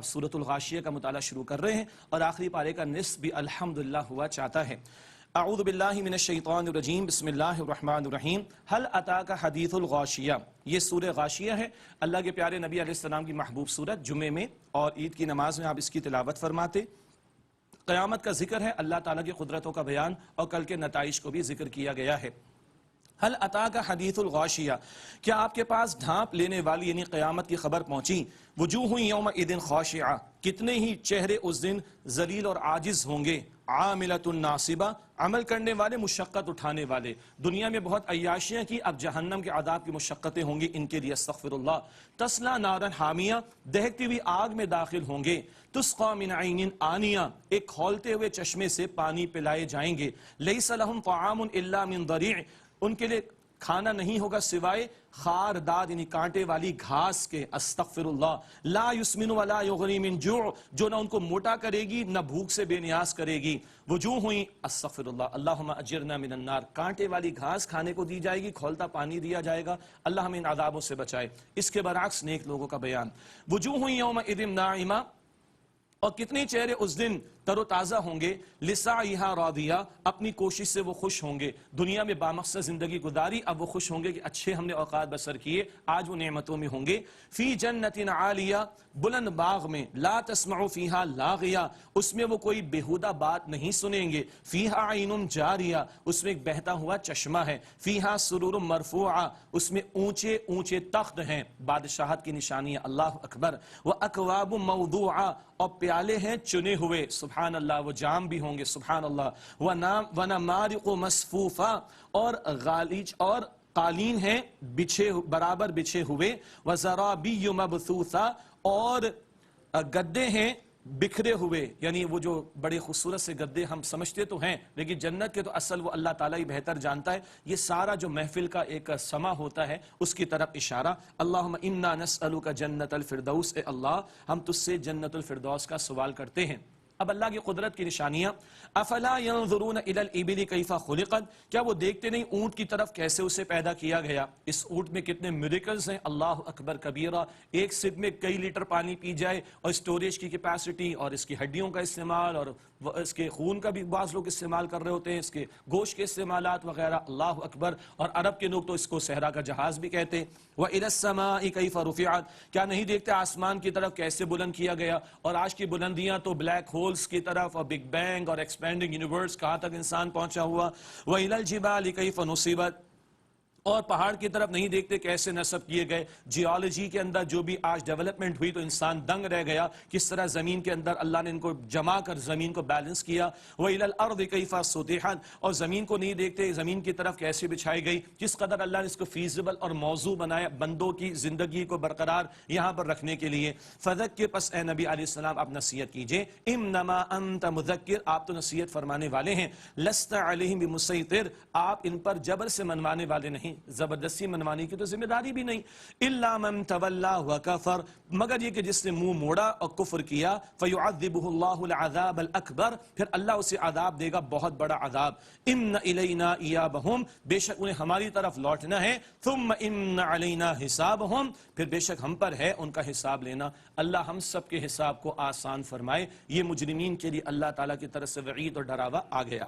اب سورۃ الغاشیہ کا مطالعہ شروع کر رہے ہیں اور آخری پارے کا نصف بھی الحمدللہ ہوا چاہتا ہے۔ اعوذ باللہ من الشیطان الرجیم، بسم اللہ الرحمن الرحیم۔ هل اتاک حدیث الغاشیہ، یہ سورہ غاشیہ ہے، اللہ کے پیارے نبی علیہ السلام کی محبوب سورت، جمعے میں اور عید کی نماز میں آپ اس کی تلاوت فرماتے۔ قیامت کا ذکر ہے، اللہ تعالیٰ کی قدرتوں کا بیان اور کل کے نتائج کو بھی ذکر کیا گیا ہے۔ هل اتاک حدیث الغاشیہ، کیا آپ کے پاس ڈھانپ لینے والی یعنی قیامت کی خبر پہنچی؟ وجوہ یومئذ خاشعہ، کتنے ہی چہرے اس دن ذلیل اور عاجز ہوں گے۔ عاملۃ ناصبہ، عمل کرنے والے، مشقت اٹھانے والے۔ دنیا میں بہت عیاشیاں کی، اب جہنم کے عذاب کی مشقتیں ہوں گی ان کے لیے، استغفر اللہ۔ تسلا نارا حامیہ، دہکتی ہوئی آگ میں داخل ہوں گے۔ تسقی من عین آنیہ، ایک کھولتے ہوئے چشمے سے پانی پلائے جائیں گے۔ لیس لہم طعام الا من ضریع، ان کے لیے کھانا نہیں ہوگا سوائے خار داد یعنی کانٹے والی گھاس کے، استغفر اللہ۔ لا یسمن ولا یغنی من جوع، جو نہ ان کو موٹا کرے گی نہ بھوک سے بے نیاز کرے گی۔ وجوہ ہوئی، استغفر اللہ، اللہم اجرنا من النار، کانٹے والی گھاس کھانے کو دی جائے گی، کھولتا پانی دیا جائے گا، اللہ ہمیں ان عذابوں سے بچائے۔ اس کے برعکس نیک لوگوں کا بیان، وجوہ یومئذ ناعمہ، اور کتنے چہرے اس دن تر و تازہ ہوں گے۔ لسعیہا راضیہ، اپنی کوشش سے وہ خوش ہوں گے۔ دنیا میں بامقصد زندگی گزاری، اب وہ خوش ہوں گے کہ اچھے ہم نے اوقات بسر کیے، آج وہ نعمتوں میں ہوں گے۔ فی جنت عالیہ، بلند باغ میں، لا تسمع فیہا لاغیہ، اس میں وہ کوئی بیہودہ بات نہیں سنیں گے۔ فیہا عین جاریہ، اس میں ایک بہتا ہوا چشمہ ہے۔ فیہا سرور مرفوعہ، اس میں اونچے اونچے تخت ہیں، بادشاہت کی نشانی ہے، اللہ اکبر۔ واکواب موضوعہ، اور پیالے ہیں چنے ہوئے، سبحان اللہ، وہ جام بھی ہوں گے، سبحان اللہ۔ ونمارق مصفوفہ، اور غالیچ اور قالین ہیں برابر بچھے ہوئے۔ وزرابی مبثوثہ، اور گدے ہیں بکھرے ہوئے، یعنی وہ جو بڑے خوبصورت سے گدے ہم سمجھتے تو ہیں لیکن جنت کے تو اصل وہ اللہ تعالیٰ ہی بہتر جانتا ہے۔ یہ سارا جو محفل کا ایک سما ہوتا ہے اس کی طرف اشارہ۔ اللہم انا نسألک جنت الفردوس، اے اللہ ہم تجھ سے جنت الفردوس کا سوال کرتے ہیں۔ اب اللہ کی قدرت کی نشانیاں، افلا ينظرون الى الابل کیف خلقت، کیا وہ دیکھتے نہیں اونٹ کی طرف کیسے اسے پیدا کیا گیا؟ اس اونٹ میں کتنے میریکلز ہیں، اللہ اکبر کبیرہ۔ ایک سپ میں کئی لیٹر پانی پی جائے، اور اسٹوریج کی کیپیسٹی، اور اس کی ہڈیوں کا استعمال، اور اس کے خون کا بھی بعض لوگ استعمال کر رہے ہوتے ہیں، اس کے گوشت کے استعمالات وغیرہ، اللہ اکبر۔ اور عرب کے لوگ تو اس کو صحرا کا جہاز بھی کہتے ہیں۔ وَإِلَى السَّمَاءِ كَيْفَ رُفِعَتْ، کیا نہیں دیکھتے آسمان کی طرف کیسے بلند کیا گیا؟ اور آج کی بلندیاں تو بلیک ہولز کی طرف اور بگ بینگ اور ایکسپینڈنگ یونیورس، کہاں تک انسان پہنچا ہوا۔ وَإِلَى الْجِبَالِ كَيْفَ نُصِبَتْ، اور پہاڑ کی طرف نہیں دیکھتے کیسے نصب کیے گئے۔ جیولوجی کے اندر جو بھی آج ڈیولپمنٹ ہوئی تو انسان دنگ رہ گیا، کس طرح زمین کے اندر اللہ نے ان کو جما کر زمین کو بیلنس کیا۔ وَإِلَى الْأَرْضِ كَيْفَ سُطِحَتْ، اور زمین کو نہیں دیکھتے زمین کی طرف کیسے بچھائی گئی، کس قدر اللہ نے اس کو فیزیبل اور موضوع بنایا بندوں کی زندگی کو برقرار یہاں پر رکھنے کے لیے۔ فذکر، پس اے نبی علیہ السلام آپ نصیحت کیجئے۔ انما انت مذکر، آپ تو نصیحت فرمانے والے ہیں۔ لست علیہم بمسیطر، آپ ان پر جبر سے منوانے والے نہیں، زبردستی منوانے کی تو ذمہ داری بھی نہیں۔ الا من تولا وکفر، مگر یہ کہ جس نے منہ موڑا اور کفر کیا، فیعذبہ اللہ العذاب الاکبر، پھر اللہ اسے عذاب دے گا بہت بڑا عذاب۔ ان الینا ایابہم، بے شک انہیں ہماری طرف لوٹنا ہے۔ ثم ان علینا حسابہم، پھر بے شک ہم پر ہے ان کا حساب لینا۔ اللہ ہم سب کے حساب کو آسان فرمائے۔ یہ مجرمین کے لیے اللہ تعالیٰ کی طرف سے وعید اور ڈراوا آ گیا۔